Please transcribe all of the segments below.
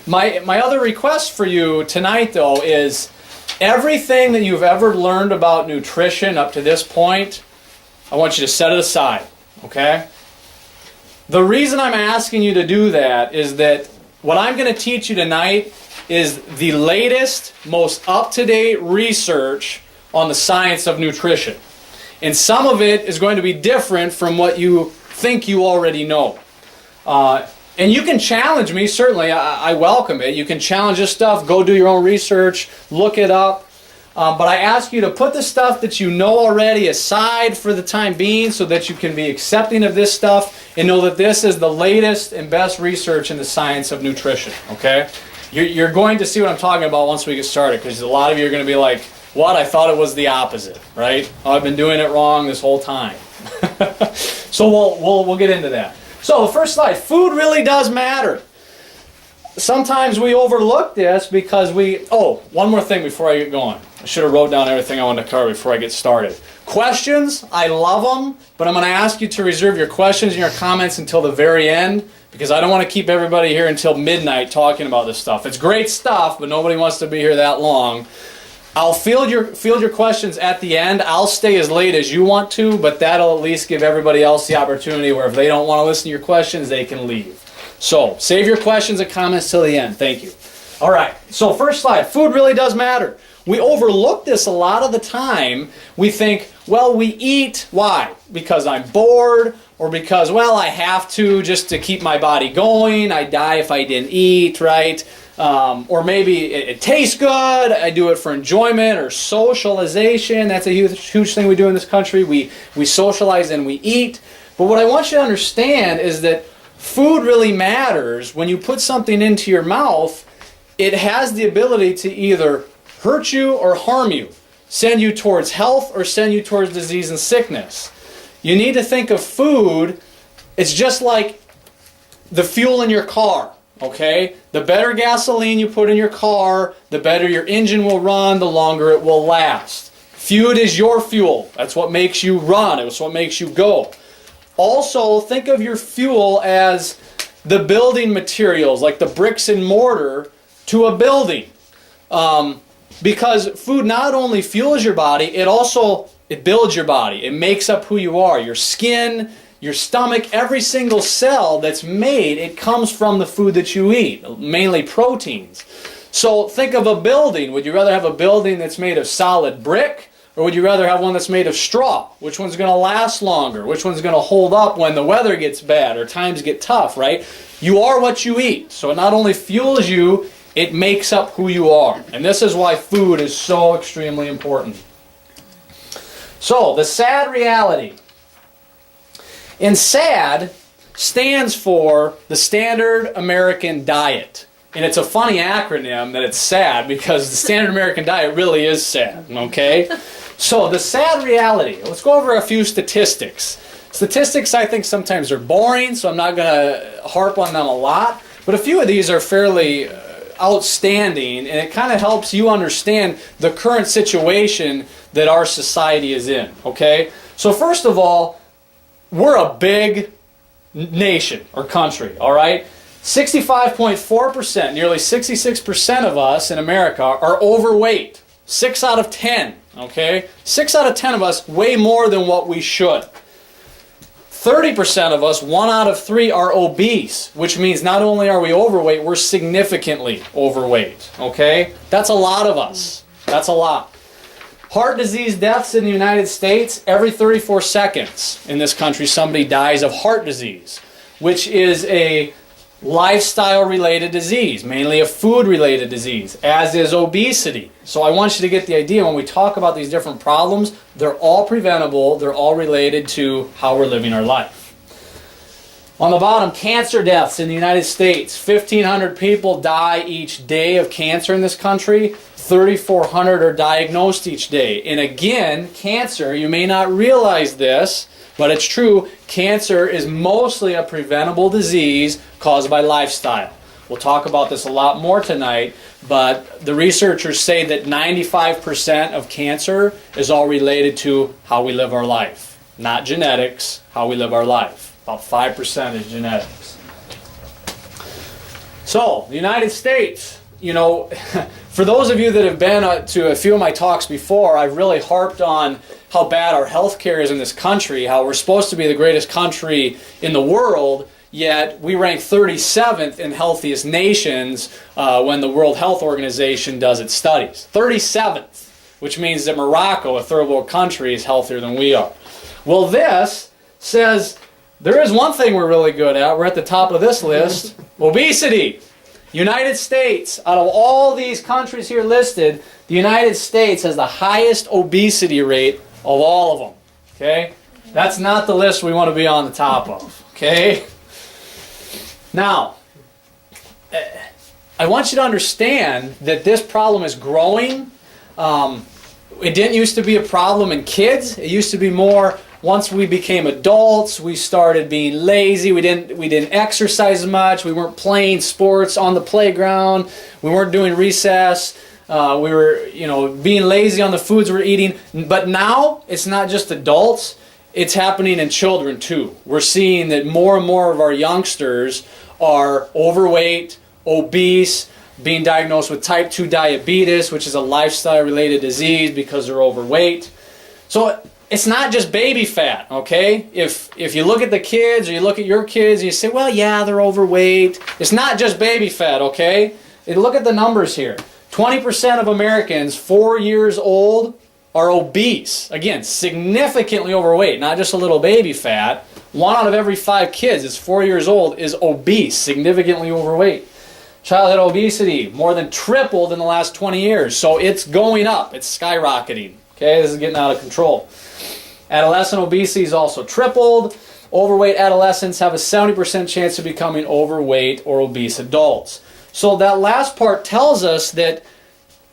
My other request for you tonight, though, is everything that you've ever learned about nutrition up to this point, I want you to set it aside, okay? The reason I'm asking you to do that is that what I'm going to teach you tonight is the latest, most up-to-date research on the science of nutrition. And some of it is going to be different from what you think you already know. And you can challenge me, certainly. I welcome it. You can challenge this stuff, go do your own research, look it up. But I ask you to put the stuff that you know already aside for the time being so that you can be accepting of this stuff and know that this is the latest and best research in the science of nutrition, okay? You're going to see what I'm talking about once we get started, because a lot of you are going to be like, what? I thought it was the opposite, right? Oh, I've been doing it wrong this whole time. So we'll get into that. So the first slide, food really does matter. Sometimes we overlook this because one more thing before I get going. I should have wrote down everything I wanted to cover before I get started. Questions, I love them, but I'm going to ask you to reserve your questions and your comments until the very end, because I don't want to keep everybody here until midnight talking about this stuff. It's great stuff, but nobody wants to be here that long. I'll field your questions at the end. I'll stay as late as you want to, but that'll at least give everybody else the opportunity where if they don't want to listen to your questions, they can leave. So, save your questions and comments till the end. Thank you. All right, so first slide. Food really does matter. We overlook this a lot of the time. We think, well, we eat. Why? Because I'm bored, or because, well, I have to just to keep my body going. I'd die if I didn't eat, right? Or maybe it tastes good. I do it for enjoyment or socialization. That's a huge thing we do in this country. We socialize and we eat. But what I want you to understand is that food really matters. When you put something into your mouth, it has the ability to either hurt you or harm you, send you towards health or send you towards disease and sickness. You need to think of food, it's just like the fuel in your car, okay? The better gasoline you put in your car, the better your engine will run, the longer it will last. Food is your fuel. That's what makes you run. It's what makes you go. Also, think of your fuel as the building materials, like the bricks and mortar to a building. Because food not only fuels your body, it builds your body. It makes up who you are. Your skin, your stomach, every single cell that's made, it comes from the food that you eat, mainly proteins. So think of a building. Would you rather have a building that's made of solid brick, or would you rather have one that's made of straw? Which one's going to last longer? Which one's going to hold up when the weather gets bad or times get tough, right? You are what you eat. So it not only fuels you, it makes up who you are. And this is why food is so extremely important. So, the SAD reality. And SAD stands for the Standard American Diet. And it's a funny acronym that it's SAD because the Standard American Diet really is sad, okay? So, the SAD reality. Let's go over a few statistics. Statistics, I think, sometimes are boring, so I'm not going to harp on them a lot. But a few of these are fairly outstanding, and it kind of helps you understand the current situation that our society is in, okay? So first of all, we're a big nation or country, all right? 65.4%, nearly 66% of us in America are overweight. 6 out of 10, okay? 6 out of 10 of us weigh more than what we should. 30% of us, 1 out of 3, are obese, which means not only are we overweight, we're significantly overweight, okay? That's a lot of us. That's a lot. Heart disease deaths in the United States, every 34 seconds in this country somebody dies of heart disease, which is a lifestyle-related disease, mainly a food-related disease, as is obesity. So I want you to get the idea when we talk about these different problems, they're all preventable, they're all related to how we're living our life. On the bottom, cancer deaths in the United States. 1,500 people die each day of cancer in this country. 3,400 are diagnosed each day. And again, cancer, you may not realize this, but it's true, cancer is mostly a preventable disease caused by lifestyle. We'll talk about this a lot more tonight, but the researchers say that 95% of cancer is all related to how we live our life. Not genetics, how we live our life. About 5% is genetics. So, the United States, you know, for those of you that have been to a few of my talks before, I've really harped on how bad our health care is in this country, how we're supposed to be the greatest country in the world, yet we rank 37th in healthiest nations when the World Health Organization does its studies. 37th, which means that Morocco, a third world country, is healthier than we are. Well, this says there is one thing we're really good at. We're at the top of this list. Obesity. United States, out of all these countries here listed, the United States has the highest obesity rate of all of them. Okay? That's not the list we want to be on the top of. Okay? Now, I want you to understand that this problem is growing. It didn't used to be a problem in kids. It used to be more once we became adults, we started being lazy. We didn't exercise much. We weren't playing sports on the playground. We weren't doing recess. We were, being lazy on the foods we're eating. But now it's not just adults. It's happening in children too. We're seeing that more and more of our youngsters are overweight, obese, being diagnosed with type 2 diabetes, which is a lifestyle-related disease because they're overweight. So it's not just baby fat, okay? If you look at the kids or you look at your kids and you say, well, yeah, they're overweight. It's not just baby fat, okay? And look at the numbers here. 20% of Americans 4 years old are obese. Again, significantly overweight, not just a little baby fat. 1 out of every 5 kids that's 4 years old is obese, significantly overweight. Childhood obesity more than tripled in the last 20 years. So it's going up. It's skyrocketing. Okay, this is getting out of control. Adolescent obesity is also tripled. Overweight adolescents have a 70% chance of becoming overweight or obese adults. So that last part tells us that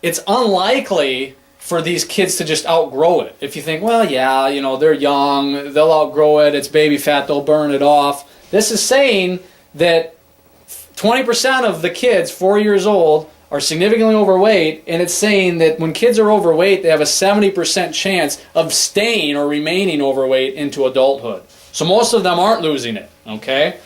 it's unlikely for these kids to just outgrow it. If you think, well, yeah, they're young, they'll outgrow it, it's baby fat, they'll burn it off. This is saying that 20% of the kids 4 years old are significantly overweight, and it's saying that when kids are overweight, they have a 70% chance of staying or remaining overweight into adulthood. So most of them aren't losing it, okay?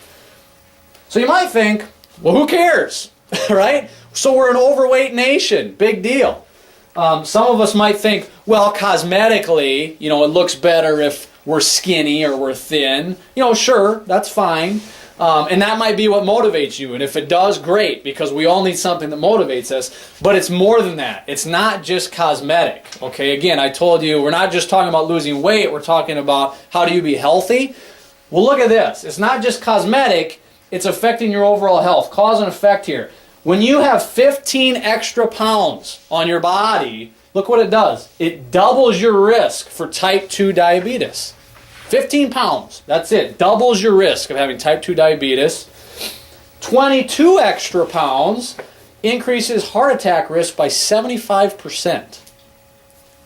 So you might think, well, who cares, right? So we're an overweight nation, big deal. Some of us might think, well, cosmetically, it looks better if we're skinny or we're thin. Sure, that's fine. And that might be what motivates you. And if it does, great, because we all need something that motivates us. But it's more than that. It's not just cosmetic. Okay, again, I told you, we're not just talking about losing weight. We're talking about how do you be healthy. Well, look at this. It's not just cosmetic. It's affecting your overall health. Cause and effect here. When you have 15 extra pounds on your body, look what it does. It doubles your risk for type 2 diabetes. 15 pounds, that's it. Doubles your risk of having type 2 diabetes. 22 extra pounds increases heart attack risk by 75%.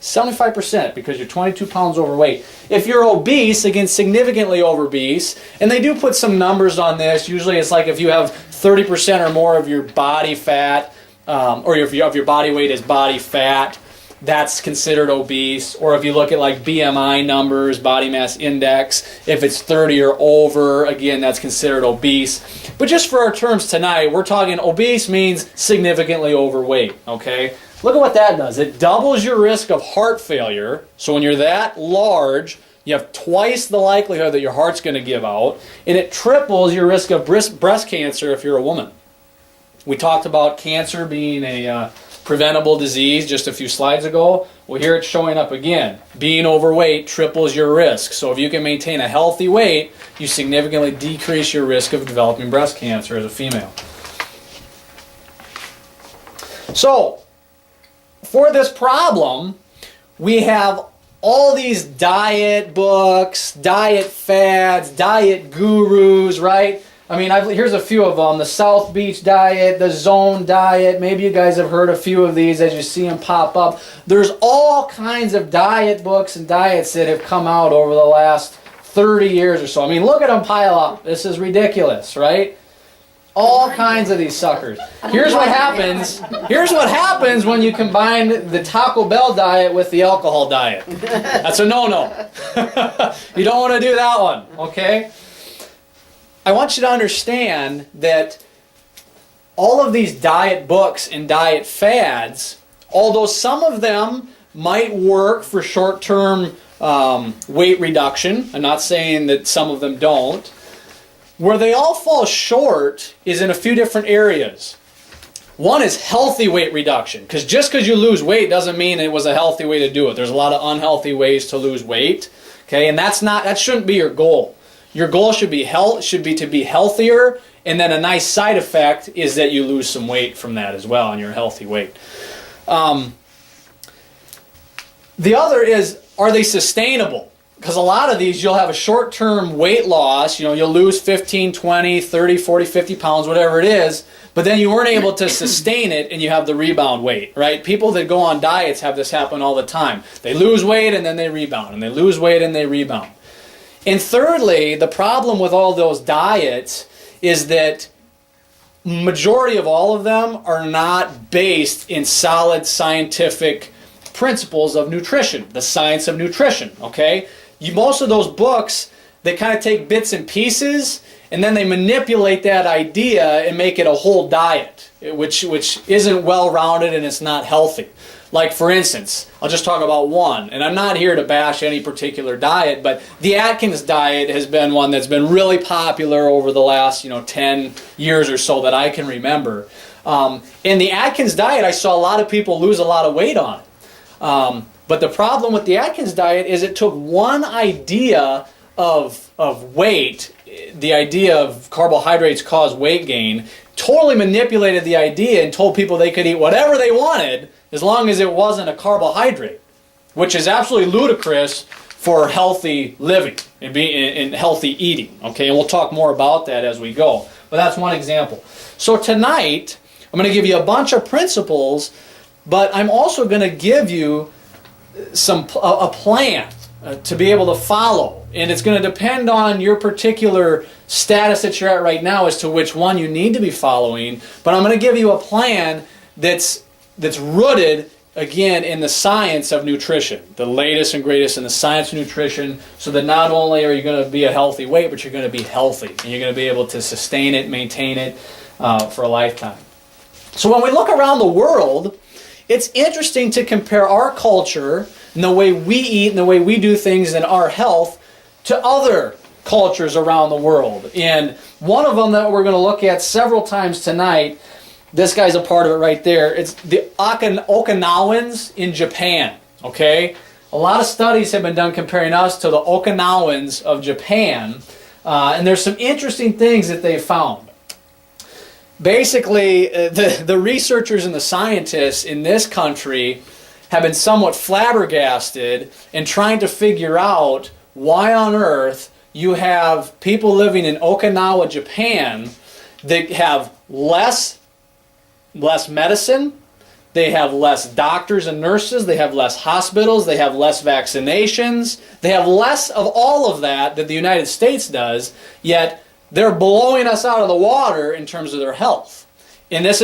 75% because you're 22 pounds overweight. If you're obese, again, significantly obese, and they do put some numbers on this. Usually it's like if you have 30% or more of your body fat, or if your body weight is body fat, that's considered obese. Or if you look at like BMI numbers, body mass index, if it's 30 or over, again, that's considered obese. But just for our terms tonight, we're talking obese means significantly overweight, okay? Look at what that does. It doubles your risk of heart failure. So when you're that large, you have twice the likelihood that your heart's going to give out. And it triples your risk of breast cancer if you're a woman. We talked about cancer being a preventable disease just a few slides ago. Well, here it's showing up again. Being overweight triples your risk. So if you can maintain a healthy weight, you significantly decrease your risk of developing breast cancer as a female. So, for this problem, we have all these diet books, diet fads, diet gurus, right? I mean, here's a few of them. The South Beach diet, the Zone diet. Maybe you guys have heard a few of these as you see them pop up. There's all kinds of diet books and diets that have come out over the last 30 years or so. I mean, look at them pile up. This is ridiculous, right? All kinds of these suckers. Here's what happens. Here's what happens when you combine the Taco Bell diet with the alcohol diet. That's a no-no. You don't want to do that one, okay? I want you to understand that all of these diet books and diet fads, although some of them might work for short-term weight reduction, I'm not saying that some of them don't, where they all fall short is in a few different areas. One is healthy weight reduction, because just because you lose weight doesn't mean it was a healthy way to do it. There's a lot of unhealthy ways to lose weight, okay? And that shouldn't be your goal. Your goal should be to be healthier, and then a nice side effect is that you lose some weight from that as well, and you're a healthy weight. The other is, are they sustainable? Because a lot of these, you'll have a short-term weight loss, you'll lose 15, 20, 30, 40, 50 pounds, whatever it is, but then you weren't able to sustain it and you have the rebound weight, right? People that go on diets have this happen all the time. They lose weight and then they rebound, and they lose weight and they rebound. And thirdly, the problem with all those diets is that majority of all of them are not based in solid scientific principles of nutrition, the science of nutrition, okay? Most of those books, they kind of take bits and pieces and then they manipulate that idea and make it a whole diet, which isn't well-rounded and it's not healthy. Like, for instance, I'll just talk about one, and I'm not here to bash any particular diet, but the Atkins diet has been one that's been really popular over the last 10 years or so that I can remember. In the Atkins diet, I saw a lot of people lose a lot of weight on it. But the problem with the Atkins diet is it took one idea of weight, the idea of carbohydrates cause weight gain, totally manipulated the idea and told people they could eat whatever they wanted as long as it wasn't a carbohydrate, which is absolutely ludicrous for healthy living and healthy eating. Okay, and we'll talk more about that as we go. But that's one example. So tonight, I'm going to give you a bunch of principles, but I'm also going to give you a plan to be able to follow. And it's going to depend on your particular status that you're at right now as to which one you need to be following. But I'm going to give you a plan that's rooted, again, in the science of nutrition, the latest and greatest in the science of nutrition, so that not only are you going to be a healthy weight, but you're going to be healthy, and you're going to be able to sustain it, maintain it for a lifetime. So when we look around the world, it's interesting to compare our culture and the way we eat and the way we do things in our health to other cultures around the world. And one of them that we're going to look at several times tonight, this guy's a part of it right there. It's the Okinawans in Japan, okay? A lot of studies have been done comparing us to the Okinawans of Japan, and there's some interesting things that they found. Basically, the researchers and the scientists in this country have been somewhat flabbergasted in trying to figure out why on earth you have people living in Okinawa, Japan, that have less medicine, they have less doctors and nurses, they have less hospitals, they have less vaccinations, they have less of all of that the United States does, yet they're blowing us out of the water in terms of their health. And this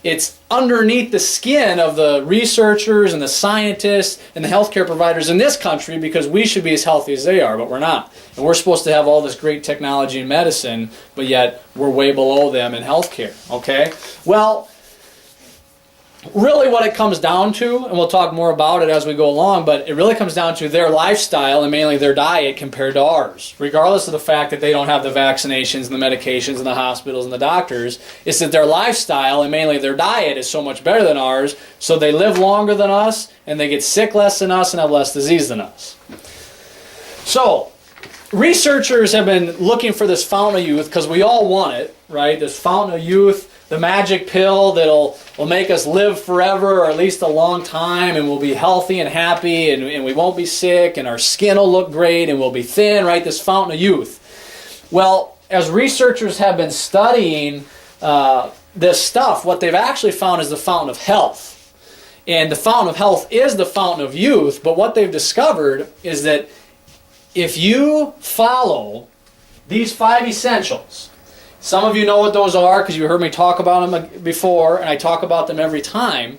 it's underneath the skin of the researchers and the scientists and the healthcare providers in this country, because we should be as healthy as they are, but we're not. And we're supposed to have all this great technology and medicine, but yet we're way below them in healthcare. Okay? Well, really what it comes down to, and we'll talk more about it as we go along, but it really comes down to their lifestyle and mainly their diet compared to ours. Regardless of the fact that they don't have the vaccinations and the medications and the hospitals and the doctors, it's that their lifestyle and mainly their diet is so much better than ours, so they live longer than us, and they get sick less than us and have less disease than us. So, researchers have been looking for this fountain of youth, because we all want it, right? This fountain of youth, the magic pill that'll make us live forever, or at least a long time, and we'll be healthy and happy, and we won't be sick, and our skin will look great, and we'll be thin, right? This fountain of youth. Well, as researchers have been studying this stuff, what they've actually found is the fountain of health. And the fountain of health is the fountain of youth, but what they've discovered is that if you follow these 5 essentials, some of you know what those are because you heard me talk about them before, and I talk about them every time.